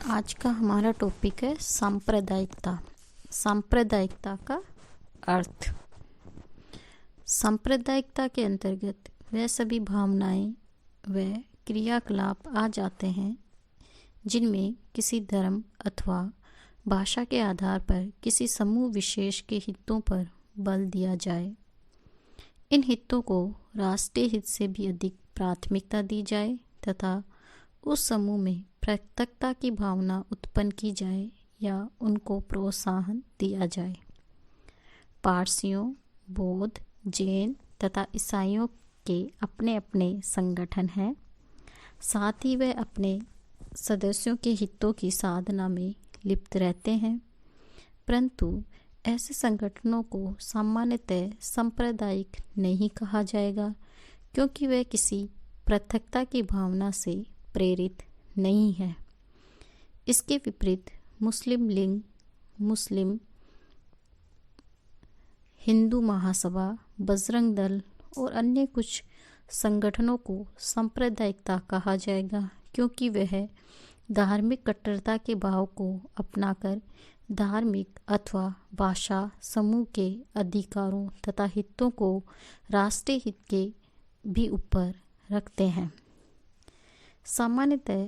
आज का हमारा टॉपिक है सांप्रदायिकता। सांप्रदायिकता का अर्थ। सांप्रदायिकता के अंतर्गत वह सभी भावनाएं व क्रियाकलाप आ जाते हैं जिनमें किसी धर्म अथवा भाषा के आधार पर किसी समूह विशेष के हितों पर बल दिया जाए। इन हितों को राष्ट्रीय हित से भी अधिक प्राथमिकता दी जाए तथा उस समूह में पृथकता की भावना उत्पन्न की जाए या उनको प्रोत्साहन दिया जाए। पारसियों, बौद्ध, जैन तथा ईसाइयों के अपने अपने संगठन हैं। साथ ही वे अपने सदस्यों के हितों की साधना में लिप्त रहते हैं, परंतु ऐसे संगठनों को सामान्यतः सांप्रदायिक नहीं कहा जाएगा, क्योंकि वे किसी पृथकता की भावना से प्रेरित नहीं है। इसके विपरीत मुस्लिम लीग, मुस्लिम हिंदू महासभा, बजरंग दल और अन्य कुछ संगठनों को सांप्रदायिकता कहा जाएगा, क्योंकि वह धार्मिक कट्टरता के भाव को अपनाकर धार्मिक अथवा भाषा समूह के अधिकारों तथा हितों को राष्ट्रीय हित के भी ऊपर रखते हैं। सामान्यतः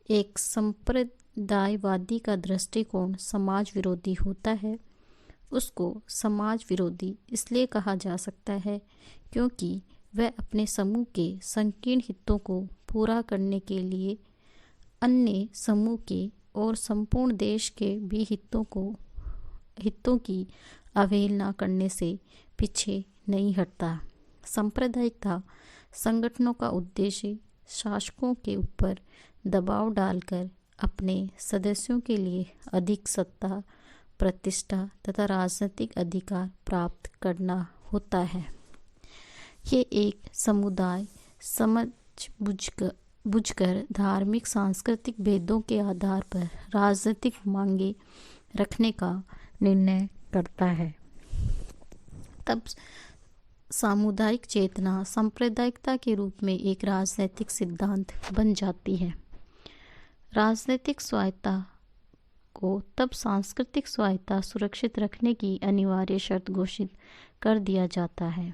एक संप्रदायवादी का दृष्टिकोण समाज विरोधी होता है। उसको समाज विरोधी इसलिए कहा जा सकता है क्योंकि वह अपने समूह के संकीर्ण हितों को पूरा करने के लिए अन्य समूह के और संपूर्ण देश के भी हितों की अवहेलना करने से पीछे नहीं हटता। सांप्रदायिकता संगठनों का उद्देश्य शासकों के ऊपर दबाव डालकर अपने सदस्यों के लिए अधिक सत्ता, प्रतिष्ठा तथा राजनीतिक अधिकार प्राप्त करना होता है। ये एक समुदाय समझ बुझकर धार्मिक सांस्कृतिक भेदों के आधार पर राजनीतिक मांगे रखने का निर्णय करता है। तब सामुदायिक चेतना सांप्रदायिकता के रूप में एक राजनीतिक सिद्धांत बन जाती है। राजनीतिक स्वायत्तता को तब सांस्कृतिक स्वायत्तता सुरक्षित रखने की अनिवार्य शर्त घोषित कर दिया जाता है।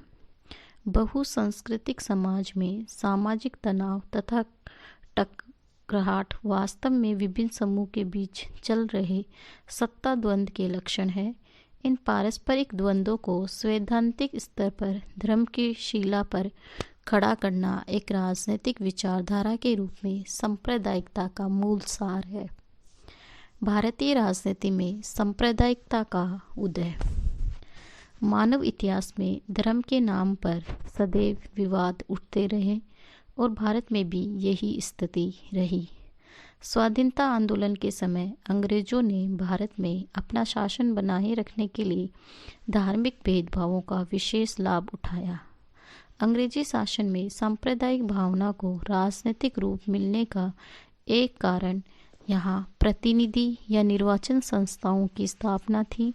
बहुसांस्कृतिक समाज में सामाजिक तनाव तथा टकराहट वास्तव में विभिन्न समूह के बीच चल रहे सत्ता द्वंद्व के लक्षण है। इन पारस्परिक द्वंद्वों को सैद्धांतिक स्तर पर धर्म की शिला पर खड़ा करना एक राजनीतिक विचारधारा के रूप में सांप्रदायिकता का मूल सार है। भारतीय राजनीति में सांप्रदायिकता का उदय। मानव इतिहास में धर्म के नाम पर सदैव विवाद उठते रहे और भारत में भी यही स्थिति रही। स्वाधीनता आंदोलन के समय अंग्रेजों ने भारत में अपना शासन बनाए रखने के लिए धार्मिक भेदभावों का विशेष लाभ उठाया। अंग्रेजी शासन में सांप्रदायिक भावना को राजनीतिक रूप मिलने का एक कारण यहाँ प्रतिनिधि या निर्वाचन संस्थाओं की स्थापना थी।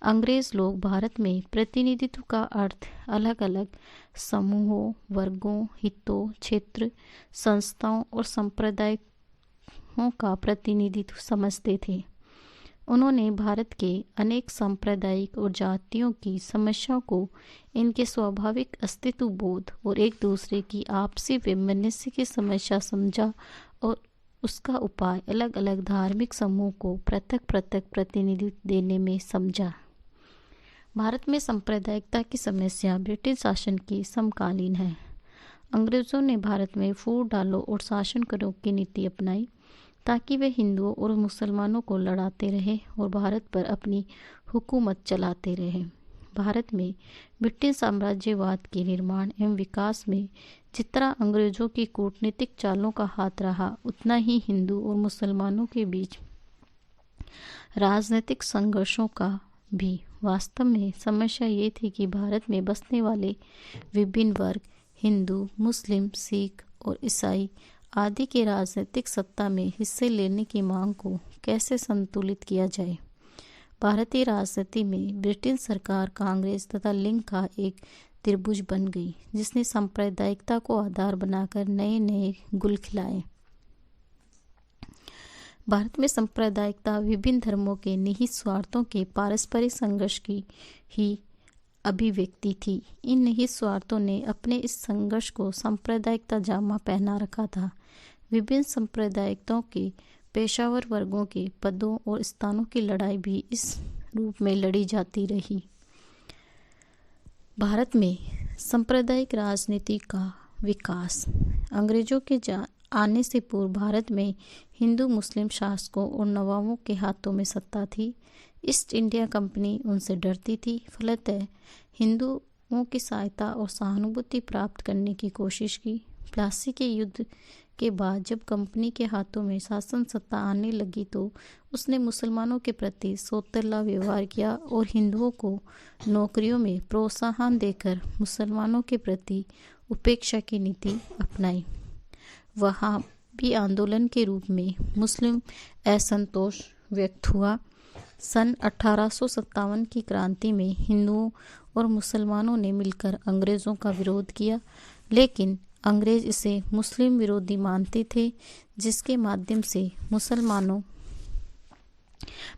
अंग्रेज लोग भारत में प्रतिनिधित्व का अर्थ अलग अलग समूहों, वर्गों, हितों, क्षेत्र, संस्थाओं और संप्रदायों का प्रतिनिधित्व समझते थे। उन्होंने भारत के अनेक सांप्रदायिक और जातियों की समस्याओं को इनके स्वाभाविक अस्तित्व बोध और एक दूसरे की आपसी वैमनस्य की समस्या समझा और उसका उपाय अलग अलग धार्मिक समूह को पृथक पृथक प्रतिनिधित्व देने में समझा। भारत में सांप्रदायिकता की समस्या ब्रिटिश शासन की समकालीन है। अंग्रेजों ने भारत में फूट डालो और शासन करो की नीति अपनाई ताकि वे हिंदुओं और मुसलमानों को लड़ाते रहे और भारत पर अपनी हुकूमत चलाते रहे। भारत में ब्रिटिश साम्राज्यवाद के निर्माण एवं विकास में जितना अंग्रेजों की कूटनीतिक चालों का हाथ रहा, उतना ही हिंदू और मुसलमानों के बीच राजनीतिक संघर्षों का भी। वास्तव में समस्या ये थी कि भारत में बसने वाले विभिन्न वर्ग हिंदू, मुस्लिम, सिख और ईसाई आदि के राजनीतिक सत्ता में हिस्से लेने की मांग को कैसे संतुलित किया जाए। भारतीय राजनीति में ब्रिटिश सरकार, कांग्रेस तथा लिंग का एक त्रिभुज बन गई, जिसने सांप्रदायिकता को आधार बनाकर नए नए गुल खिलाए। भारत में सांप्रदायिकता विभिन्न धर्मों के निहित स्वार्थों के पारस्परिक संघर्ष की ही अभिव्यक्ति थी। इन निहित स्वार्थों ने अपने इस संघर्ष को सांप्रदायिकता जामा पहना रखा था। विभिन्न सांप्रदायिकताओं के पेशावर वर्गों के पदों और स्थानों की लड़ाई भी इस रूप में लड़ी जाती रही। भारत में सांप्रदायिक राजनीति का विकास। अंग्रेजों के आने से पूर्व भारत में हिंदू मुस्लिम शासकों और नवाबों के हाथों में सत्ता थी। ईस्ट इंडिया कंपनी उनसे डरती थी। फलतः हिंदुओं की सहायता और सहानुभूति प्राप्त करने की कोशिश की। प्लासी के युद्ध के बाद जब कंपनी के हाथों में शासन सत्ता आने लगी तो उसने मुसलमानों के प्रति सौतेला व्यवहार किया और हिंदुओं को नौकरियों में प्रोत्साहन देकर मुसलमानों के प्रति उपेक्षा की नीति अपनाई। वहाबी आंदोलन के रूप में मुस्लिम असंतोष व्यक्त हुआ। सन 1857 की क्रांति में हिंदुओं और मुसलमानों ने मिलकर अंग्रेज़ों का विरोध किया, लेकिन अंग्रेज इसे मुस्लिम विरोधी मानते थे, जिसके माध्यम से मुसलमानों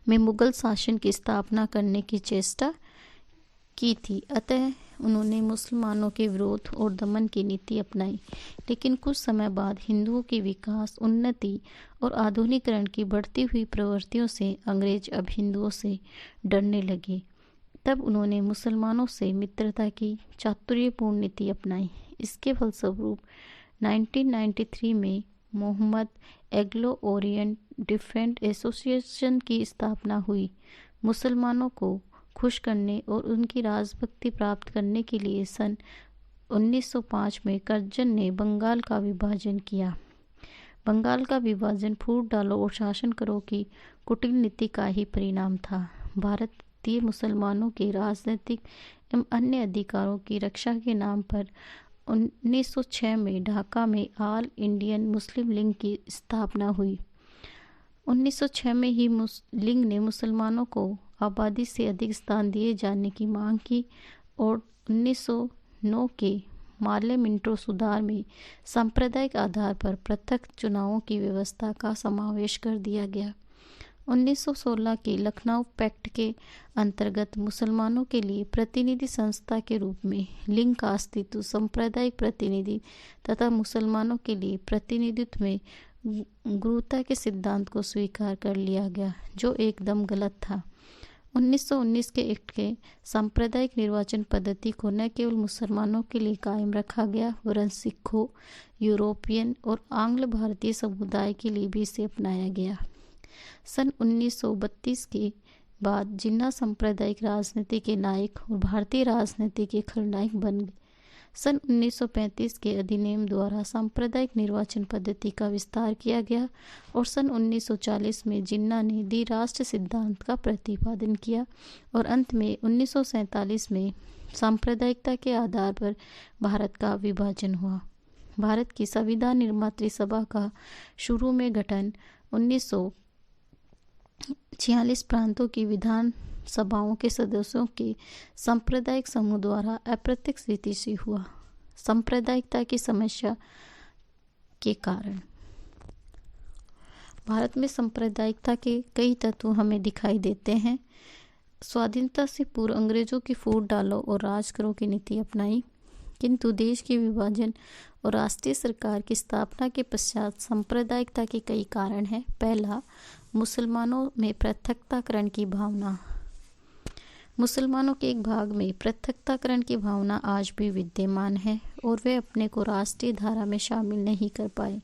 में मुगल शासन की स्थापना करने की चेष्टा की थी। अतः उन्होंने मुसलमानों के विरोध और दमन की नीति अपनाई। लेकिन कुछ समय बाद हिंदुओं की विकास, उन्नति और आधुनिकीकरण की बढ़ती हुई प्रवृत्तियों से अंग्रेज अब हिंदुओं से डरने लगे। तब उन्होंने मुसलमानों से मित्रता की चातुर्यपूर्ण नीति अपनाई। इसके फलस्वरूप 1993 में Mohammad Anglo Oriental Defence Association की स्थापना हुई। मुसलमानों को खुश करने और उनकी राजभक्ति प्राप्त करने के लिए सन 1905 में कर्जन ने बंगाल का विभाजन किया। बंगाल का विभाजन फूट डालो और शासन करो की कुटिल नीति का ही परिणाम था। भारतीय मुसलमानों के राजनीतिक एवं अन्य अधिकारों की रक्षा के नाम पर 1906 में ढाका में ऑल इंडियन मुस्लिम लीग की स्थापना हुई। 1906 में ही लीग ने मुसलमानों को आबादी से अधिक स्थान दिए जाने की मांग की और 1909 के मार्ले मिंटो सुधार में सांप्रदायिक आधार पर पृथक चुनावों की व्यवस्था का समावेश कर दिया गया। 1916 के लखनऊ पैक्ट के अंतर्गत मुसलमानों के लिए प्रतिनिधि संस्था के रूप में लीग का अस्तित्व सांप्रदायिक प्रतिनिधि तथा मुसलमानों के लिए प्रतिनिधित्व में गुरुता के सिद्धांत को स्वीकार कर लिया गया, जो एकदम गलत था। 1919 के एक्ट के सांप्रदायिक निर्वाचन पद्धति को न केवल मुसलमानों के लिए कायम रखा गया, वरन सिखों, यूरोपियन और आंग्ल भारतीय समुदाय के लिए भी इसे अपनाया गया। सन 1932 के बाद जिन्ना सांप्रदायिक राजनीति के नायक और भारतीय राजनीति के खलनायक बन गए। सन 1935 के अधिनियम द्वारा सांप्रदायिक निर्वाचन पद्धति का विस्तार किया गया और सन 1940 में जिन्ना ने द्विराष्ट्र सिद्धांत का प्रतिपादन किया और अंत में 1947 में सांप्रदायिकता के आधार पर भारत का विभाजन हुआ। भारत की संविधान निर्मात्री सभा का शुरू में गठन 1946 प्रांतों की विधान सभाओं के सदस्यों के सांप्रदायिक समूह द्वारा अप्रत्यक्ष रीति से हुआ। सांप्रदायिकता की समस्या के कारण भारत में सांप्रदायिकता के कई तत्व हमें दिखाई देते हैं। स्वाधीनता से पूर्व अंग्रेजों की फूट डालो और राज करो की नीति अपनाई, किंतु देश के विभाजन और राष्ट्रीय सरकार की स्थापना के पश्चात सांप्रदायिकता के कई कारण हैं। पहला, मुसलमानों में पृथकताकरण की भावना। मुसलमानों के एक भाग में पृथकताकरण की भावना आज भी विद्यमान है और वे अपने को राष्ट्रीय धारा में शामिल नहीं कर पाए।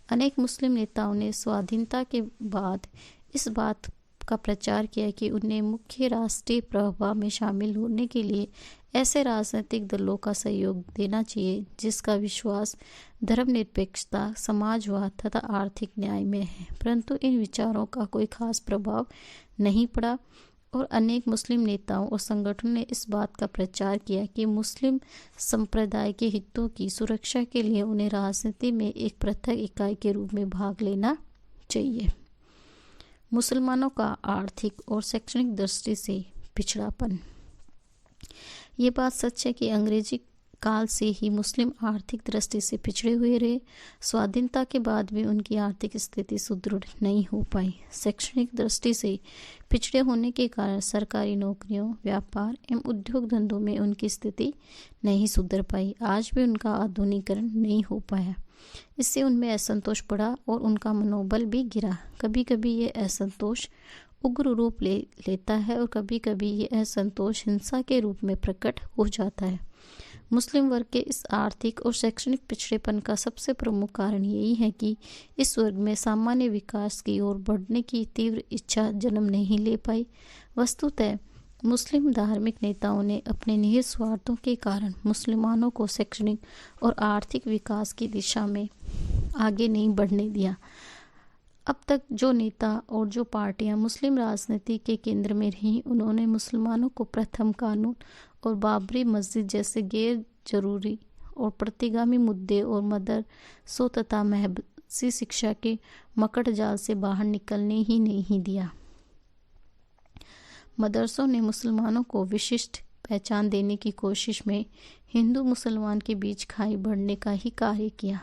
अनेक मुस्लिम नेताओं ने स्वाधीनता के बाद इस बात का प्रचार किया कि उन्हें मुख्य राष्ट्रीय प्रवाह में शामिल होने के लिए ऐसे राजनीतिक दलों का सहयोग देना चाहिए जिसका विश्वास धर्मनिरपेक्षता, समाजवाद तथा आर्थिक न्याय में है। परंतु इन विचारों का कोई खास प्रभाव नहीं पड़ा और अनेक मुस्लिम नेताओं और संगठनों ने इस बात का प्रचार किया कि मुस्लिम संप्रदाय के हितों की सुरक्षा के लिए उन्हें राजनीति में एक पृथक इकाई के रूप में भाग लेना चाहिए। मुसलमानों का आर्थिक और शैक्षणिक दृष्टि से पिछड़ापन। ये बात सच है कि अंग्रेजी काल से ही मुस्लिम आर्थिक दृष्टि से पिछड़े हुए रहे। स्वाधीनता के बाद भी उनकी आर्थिक स्थिति सुदृढ़ नहीं हो पाई। शैक्षणिक दृष्टि से पिछड़े होने के कारण सरकारी नौकरियों, व्यापार एवं उद्योग धंधों में उनकी स्थिति नहीं सुधर पाई। आज भी उनका आधुनिकीकरण नहीं हो पाया। इससे उनमें असंतोष बढ़ा और उनका मनोबल भी गिरा। कभी कभी ये असंतोष उग्र रूप लेता है और कभी कभी ये असंतोष हिंसा के रूप में प्रकट हो जाता है। मुस्लिम वर्ग के इस आर्थिक और शैक्षणिक पिछड़ेपन का सबसे प्रमुख कारण यही है कि इस वर्ग में सामान्य विकास की ओर बढ़ने की तीव्र इच्छा जन्म नहीं ले पाई। वस्तुतः मुस्लिम धार्मिक नेताओं ने अपने निहित स्वार्थों के कारण मुसलमानों को शैक्षणिक और आर्थिक विकास की दिशा में आगे नहीं बढ़ने दिया। अब तक जो नेता और जो पार्टियां मुस्लिम राजनीति के केंद्र में रहीं, उन्होंने मुसलमानों को प्रथम कानून और बाबरी मस्जिद जैसे गैर जरूरी और प्रतिगामी मुद्दे और मदरसों तथा महबसी शिक्षा के मकड़ जाल से बाहर निकलने ही नहीं दिया। मदरसों ने मुसलमानों को विशिष्ट पहचान देने की कोशिश में हिंदू मुसलमान के बीच खाई बढ़ने का ही कार्य किया।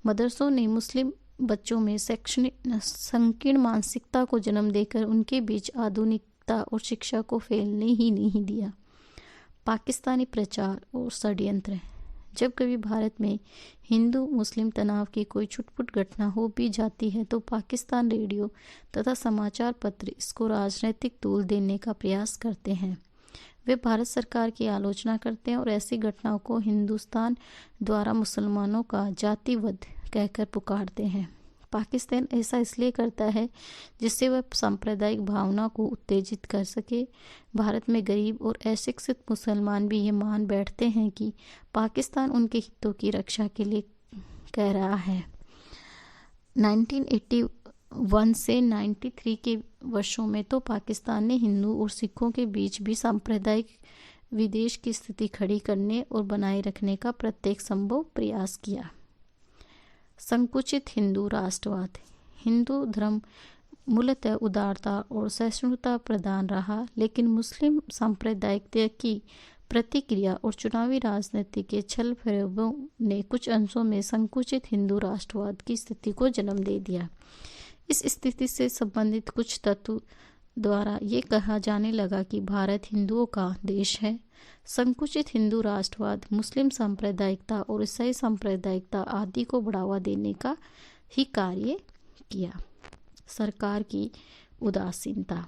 मदरसों ने मुस्लिम बच्चों में शैक्षणिक संकीर्ण मानसिकता को जन्म देकर उनके बीच आधुनिकता और शिक्षा को फैलने ही नहीं दिया। पाकिस्तानी प्रचार और षड्यंत्र। जब कभी भारत में हिंदू मुस्लिम तनाव की कोई छुटपुट घटना हो भी जाती है तो पाकिस्तान रेडियो तथा समाचार पत्र इसको राजनीतिक तूल देने का प्रयास करते हैं। वे भारत सरकार की आलोचना करते हैं और ऐसी घटनाओं को हिंदुस्तान द्वारा मुसलमानों का जातिवध कहकर पुकारते हैं। पाकिस्तान ऐसा इसलिए करता है जिससे वह सांप्रदायिक भावना को उत्तेजित कर सके। भारत में गरीब और अशिक्षित मुसलमान भी ये मान बैठते हैं कि पाकिस्तान उनके हितों की रक्षा के लिए कह रहा है। 1981 से 93 के वर्षों में तो पाकिस्तान ने हिंदू और सिखों के बीच भी सांप्रदायिक विद्वेष की स्थिति खड़ी करने और बनाए रखने का प्रत्येक संभव प्रयास किया। संकुचित हिंदू राष्ट्रवाद। हिंदू धर्म मूलतः उदारता और सहिष्णुता प्रधान रहा, लेकिन मुस्लिम सांप्रदायिकता की प्रतिक्रिया और चुनावी राजनीति के छल प्रयोगों ने कुछ अंशों में संकुचित हिंदू राष्ट्रवाद की स्थिति को जन्म दे दिया। इस स्थिति से संबंधित कुछ तत्व द्वारा ये कहा जाने लगा कि भारत हिंदुओं का देश है। संकुचित हिंदू राष्ट्रवाद मुस्लिम सांप्रदायिकता और ईसाई सांप्रदायिकता आदि को बढ़ावा देने का ही कार्य किया। सरकार की उदासीनता।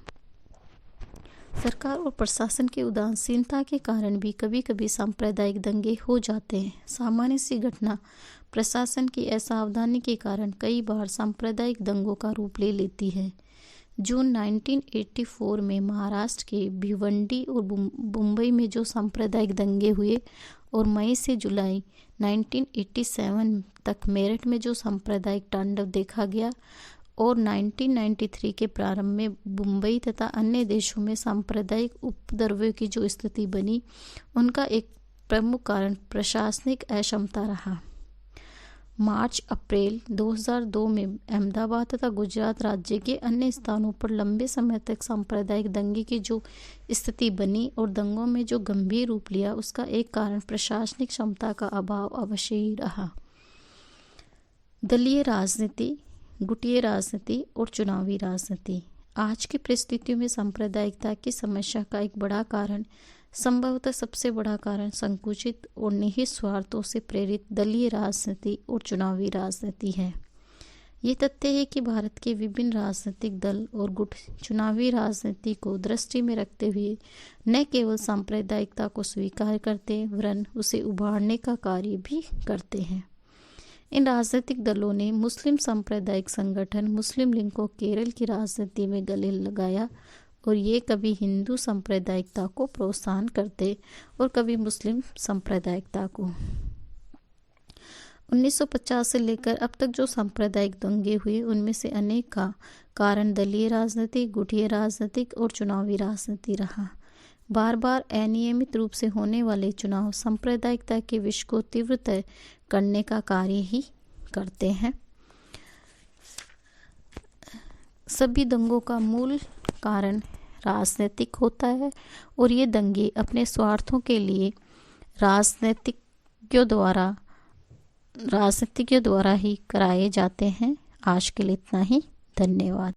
सरकार और प्रशासन की उदासीनता के कारण भी कभी कभी सांप्रदायिक दंगे हो जाते हैं। सामान्य सी घटना प्रशासन की असावधानी के कारण कई बार सांप्रदायिक दंगों का रूप ले लेती है। जून 1984 में महाराष्ट्र के भिवंडी और मुंबई में जो सांप्रदायिक दंगे हुए और मई से जुलाई 1987 तक मेरठ में जो सांप्रदायिक तांडव देखा गया और 1993 के प्रारंभ में मुंबई तथा अन्य देशों में सांप्रदायिक उपद्रवों की जो स्थिति बनी, उनका एक प्रमुख कारण प्रशासनिक अक्षमता रहा। मार्च-अप्रैल 2002 में अहमदाबाद तथा गुजरात राज्य के अन्य स्थानों पर लंबे समय तक सांप्रदायिक दंगे की जो स्थिति बनी और दंगों में जो गंभीर रूप लिया, उसका एक कारण प्रशासनिक क्षमता का अभाव अवश्य ही रहा। दलीय राजनीति, गुटिया राजनीति और चुनावी राजनीति। आज की परिस्थितियों में सांप्रदायिकता की समस्या का एक बड़ा कारण, संभवतः सबसे बड़ा कारण, संकुचित और निहित स्वार्थों से प्रेरित दलीय राजनीति और चुनावी राजनीति है। ये तथ्य है कि भारत के विभिन्न राजनीतिक दल और गुट चुनावी राजनीति को दृष्टि में रखते हुए न केवल सांप्रदायिकता को स्वीकार करते वरन उसे उभारने का कार्य भी करते हैं। इन राजनीतिक दलों ने मुस्लिम सांप्रदायिक संगठन मुस्लिम लीग को केरल की राजनीति में गले लगाया और ये कभी हिंदू सांप्रदायिकता को प्रोत्साहन करते और कभी मुस्लिम सांप्रदायिकता को। 1950 से लेकर अब तक जो सांप्रदायिक दंगे हुए, उनमें से अनेक का कारण दलीय राजनीति, गुटिया राजनीतिक और चुनावी राजनीति रहा। बार बार अनियमित रूप से होने वाले चुनाव सांप्रदायिकता के विष को तीव्रतर करने का कार्य ही करते हैं। सभी दंगों का मूल कारण राजनीतिक होता है और ये दंगे अपने स्वार्थों के लिए राजनीतिज्ञों द्वारा ही कराए जाते हैं। आज के लिए इतना ही। धन्यवाद।